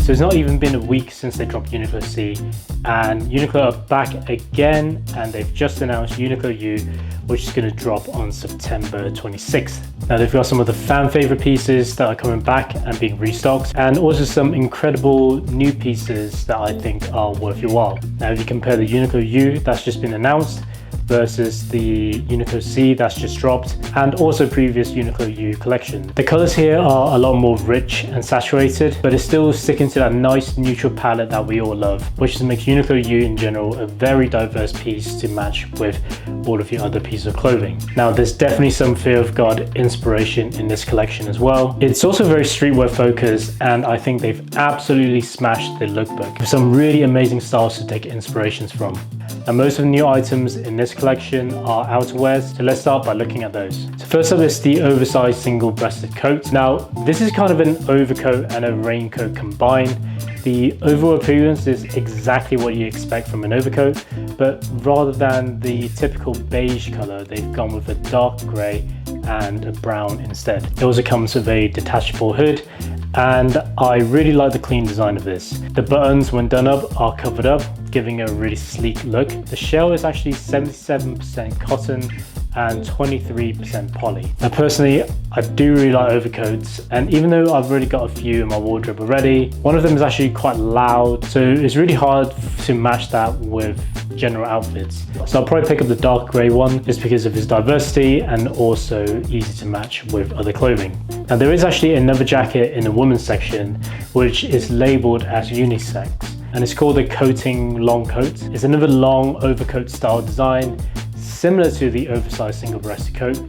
So it's not even been a week since they dropped Uniqlo C, and Uniqlo are back again, and they've just announced Uniqlo U, which is going to drop on September 26th. Now they've got some of the fan favorite pieces that are coming back and being restocked, and also some incredible new pieces that I think are worth your while. Now if you compare the Uniqlo U that's just been announced versus the Uniqlo C that's just dropped, and also previous Uniqlo U collection, the colors here are a lot more rich and saturated, but it's still sticking to that nice neutral palette that we all love, which makes Uniqlo U in general a very diverse piece to match with all of your other pieces of clothing. Now there's definitely some Fear of God inspiration in this collection as well. It's also very streetwear focused, and I think they've absolutely smashed the lookbook with some really amazing styles to take inspirations from. And most of the new items in this collection are outerwears, so let's start by looking at those. So first up is the oversized single-breasted coat. Now this is kind of an overcoat and a raincoat combined. The overall appearance is exactly what you expect from an overcoat, but rather than the typical beige color, they've gone with a dark gray and a brown instead. It also comes with a detachable hood, and I really like the clean design of this. The buttons, when done up, are covered up, giving a really sleek look. The shell is actually 77% cotton and 23% poly. Now personally, I do really like overcoats, and even though I've already got a few in my wardrobe already, one of them is actually quite loud, so it's really hard to match that with general outfits. So I'll probably pick up the dark grey one just because of its diversity and also easy to match with other clothing. Now there is actually another jacket in the women's section which is labelled as unisex, and it's called a coating long coat. It's another long overcoat style design, similar to the oversized single-breasted coat,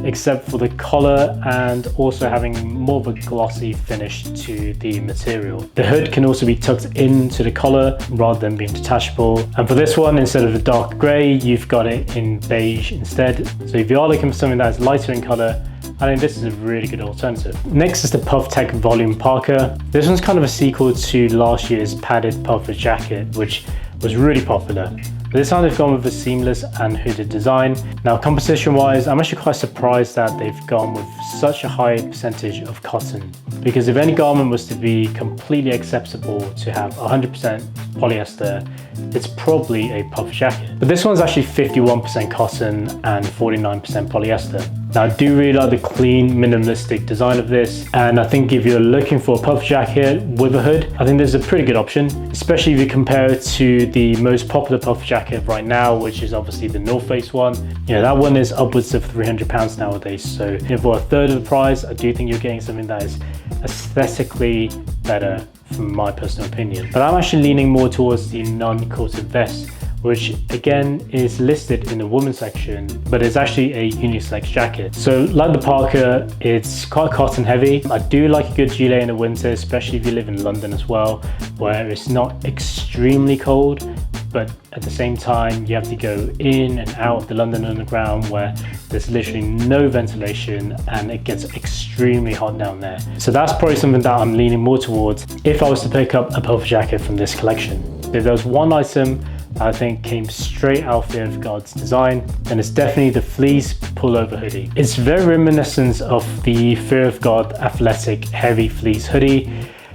except for the collar and also having more of a glossy finish to the material. The hood can also be tucked into the collar rather than being detachable. And for this one, instead of a dark grey, you've got it in beige instead. So if you are looking for something that is lighter in color, I think this is a really good alternative. Next is the Puff Tech Volume Parka. This one's kind of a sequel to last year's padded puffer jacket, which was really popular. This time they've gone with a seamless and hooded design. Now composition wise, I'm actually quite surprised that they've gone with such a high percentage of cotton, because if any garment was to be completely acceptable to have 100% polyester, it's probably a puffer jacket. But this one's actually 51% cotton and 49% polyester. Now I do really like the clean, minimalistic design of this, and I think if you're looking for a puff jacket with a hood, I think this is a pretty good option, especially if you compare it to the most popular puff jacket right now, which is obviously the North Face one. You know, that one is upwards of £300 nowadays, so for a third of the price, I do think you're getting something that is aesthetically better, from my personal opinion. But I'm actually leaning more towards the Nonced Vest, which again is listed in the women's section, but it's actually a unisex jacket. So like the parka, it's quite cotton heavy. I do like a good gilet in the winter, especially if you live in London as well, where it's not extremely cold, but at the same time you have to go in and out of the London Underground where there's literally no ventilation and it gets extremely hot down there. So that's probably something that I'm leaning more towards if I was to pick up a puffer jacket from this collection. If there was one item I think came straight out of Fear of God's design, and it's definitely the Fleece Pullover hoodie. It's very reminiscent of the Fear of God athletic heavy fleece hoodie.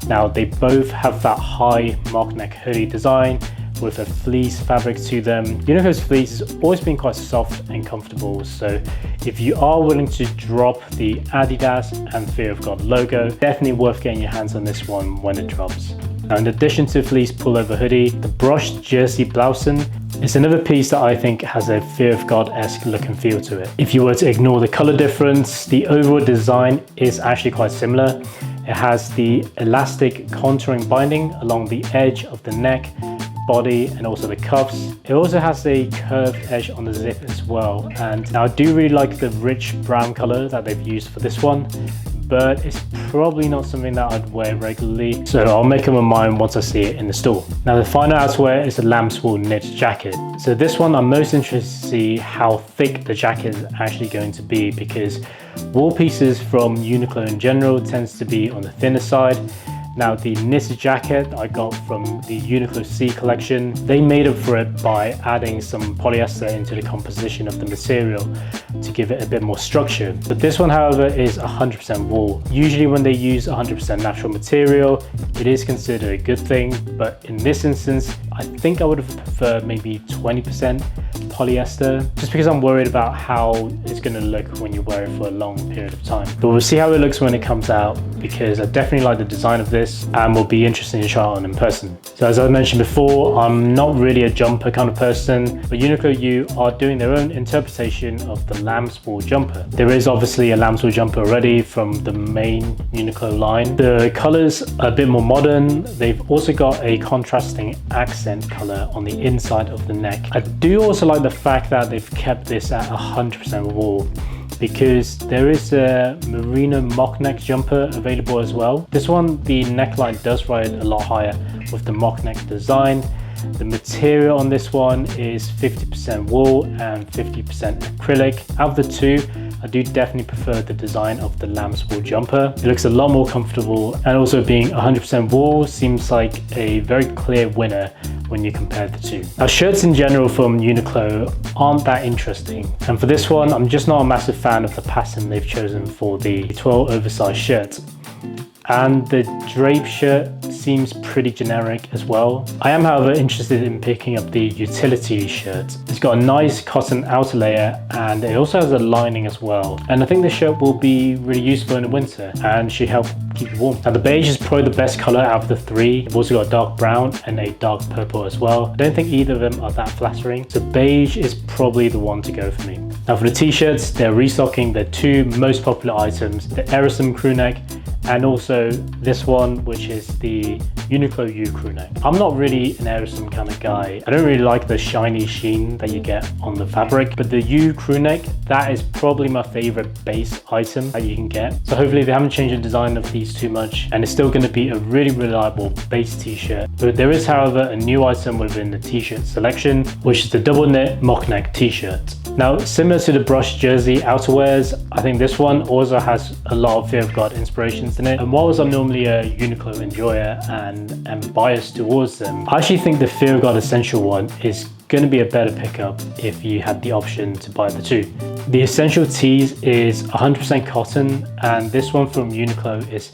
Now they both have that high mock neck hoodie design with a fleece fabric to them. Uniqlo's fleece has always been quite soft and comfortable, so if you are willing to drop the Adidas and Fear of God logo, definitely worth getting your hands on this one when it drops. Now in addition to Fleece Pullover hoodie, the brushed jersey blouson is another piece that I think has a Fear of God-esque look and feel to it. If you were to ignore the color difference, the overall design is actually quite similar. It has the elastic contouring binding along the edge of the neck, body, and also the cuffs. It also has a curved edge on the zip as well. And now I do really like the rich brown color that they've used for this one, but it's probably not something that I'd wear regularly, so I'll make up my mind once I see it in the store. Now the final outerwear is the lamb's wool knit jacket. So this one I'm most interested to see how thick the jacket is actually going to be, because wool pieces from Uniqlo in general tends to be on the thinner side, Now the knitted jacket I got from the Uniqlo C collection, they made up for it by adding some polyester into the composition of the material to give it a bit more structure. But this one, however, is 100% wool. Usually when they use 100% natural material, it is considered a good thing, but in this instance, I think I would have preferred maybe 20% polyester, just because I'm worried about how it's going to look when you wear it for a long period of time. But we'll see how it looks when it comes out, because I definitely like the design of this and will be interesting to try it on in person. So as I mentioned before, I'm not really a jumper kind of person, but Uniqlo U are doing their own interpretation of the Lambo Jumper. There is obviously a Lambo Jumper already from the main Uniqlo line. The colors are a bit more modern. They've also got a contrasting accent color on the inside of the neck. I do also like the fact that they've kept this at 100% wool, because there is a merino mock neck jumper available as well. This one, the neckline does ride a lot higher with the mock neck design. The material on this one is 50% wool and 50% acrylic. Out of the two, I do definitely prefer the design of the Lambo Jumper. It looks a lot more comfortable, and also being 100% wool seems like a very clear winner when you compare the two. Now, shirts in general from Uniqlo aren't that interesting, and for this one, I'm just not a massive fan of the pattern they've chosen for the 12 oversized shirt. And the drape shirt seems pretty generic as well. I am, however, interested in picking up the utility shirt. It's got a nice cotton outer layer, and it also has a lining as well. And I think this shirt will be really useful in the winter and should help keep you warm. Now the beige is probably the best color out of the three. I've also got a dark brown and a dark purple as well. I don't think either of them are that flattering, so beige is probably the one to go for me. Now for the t-shirts, they're restocking their two most popular items, the Aerosum crew neck and also this one, which is the Uniqlo U crew neck. I'm not really an Aerosum kind of guy. I don't really like the shiny sheen that you get on the fabric, but the U crew neck, that is probably my favorite base item that you can get. So hopefully they haven't changed the design of these too much, and it's still going to be a really reliable base t-shirt. But there is, however, a new item within the t-shirt selection, which is the double knit mock neck t-shirt. Now, similar to the brush jersey outerwears, I think this one also has a lot of Fear of God inspirations in it. And whilst I'm normally a Uniqlo enjoyer and am biased towards them, I actually think the Fear of God Essential one is going to be a better pickup if you had the option to buy the two. The Essential Tees is 100% cotton, and this one from Uniqlo is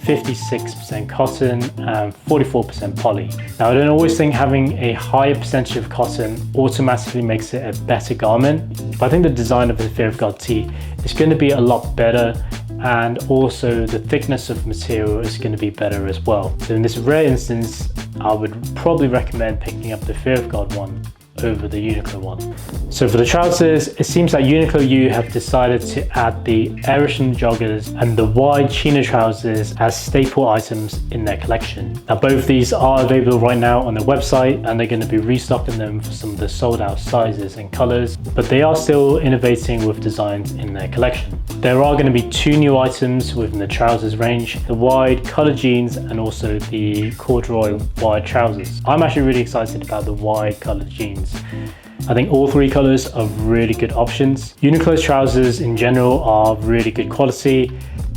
56% cotton and 44% poly. Now, I don't always think having a higher percentage of cotton automatically makes it a better garment, but I think the design of the Fear of God tee is going to be a lot better, and also the thickness of material is going to be better as well. So in this rare instance, I would probably recommend picking up the Fear of God one over the Uniqlo one. So for the trousers, it seems that Uniqlo U have decided to add the Aerosum joggers and the wide chino trousers as staple items in their collection. Now both these are available right now on their website, and they're going to be restocking them for some of the sold out sizes and colors, but they are still innovating with designs in their collection. There are going to be two new items within the trousers range, the wide colored jeans and also the corduroy wide trousers. I'm actually really excited about the wide colored jeans. I think all three colors are really good options. Uniqlo's trousers in general are really good quality,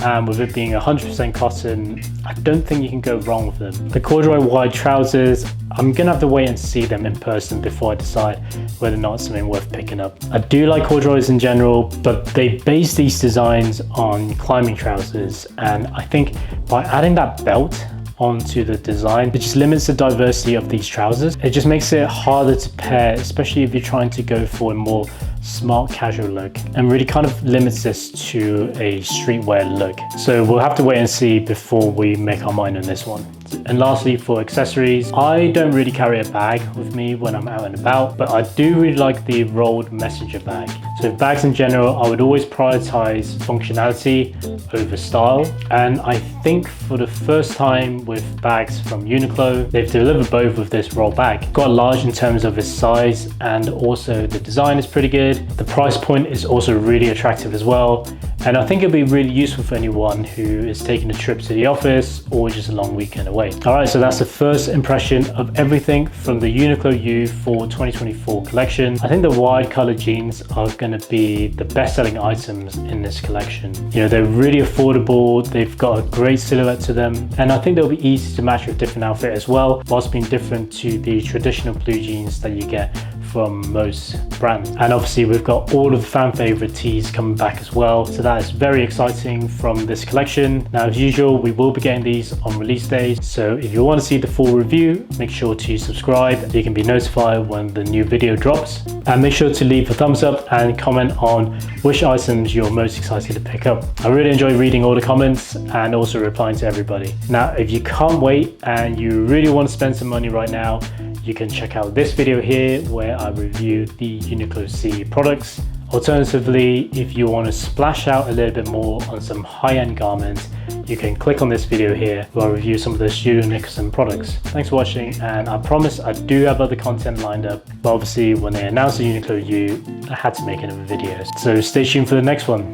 and with it being 100% cotton, I don't think you can go wrong with them. The corduroy wide trousers, I'm gonna have to wait and see them in person before I decide whether or not it's something worth picking up. I do like corduroys in general, but they base these designs on climbing trousers, and I think by adding that belt onto the design, it just limits the diversity of these trousers. It just makes it harder to pair, especially if you're trying to go for a more smart casual look, and really kind of limits this to a streetwear look. So we'll have to wait and see before we make our mind on this one. And lastly, for accessories, I don't really carry a bag with me when I'm out and about, but I do really like the rolled messenger bag. So bags in general, I would always prioritize functionality over style, and I think for the first time with bags from Uniqlo, they've delivered both with this roll bag. Quite large in terms of its size, and also the design is pretty good. The price point is also really attractive as well, And I think it'll be really useful for anyone who is taking a trip to the office or just a long weekend away. All right, so that's the first impression of everything from the Uniqlo U for 2024 collection. I think the wide color jeans are going to be the best-selling items in this collection. You know, they're really affordable, they've got a great silhouette to them, and I think they'll be easy to match with different outfit as well, whilst being different to the traditional blue jeans that you get from most brands. And obviously we've got all of the fan favorite tees coming back as well, so that is very exciting from this collection. Now, as usual, we will be getting these on release days, so if you want to see the full review, make sure to subscribe so you can be notified when the new video drops, and make sure to leave a thumbs up and comment on which items you're most excited to pick up. I really enjoy reading all the comments and also replying to everybody. Now, if you can't wait and you really want to spend some money right now, you can check out this video here where I review the Uniqlo C products. Alternatively, if you want to splash out a little bit more on some high-end garments, you can click on this video here where I review some of the Studio Nicholson products. Thanks for watching, and I promise I do have other content lined up, but obviously when they announced the Uniqlo U, I had to make another video. So stay tuned for the next one.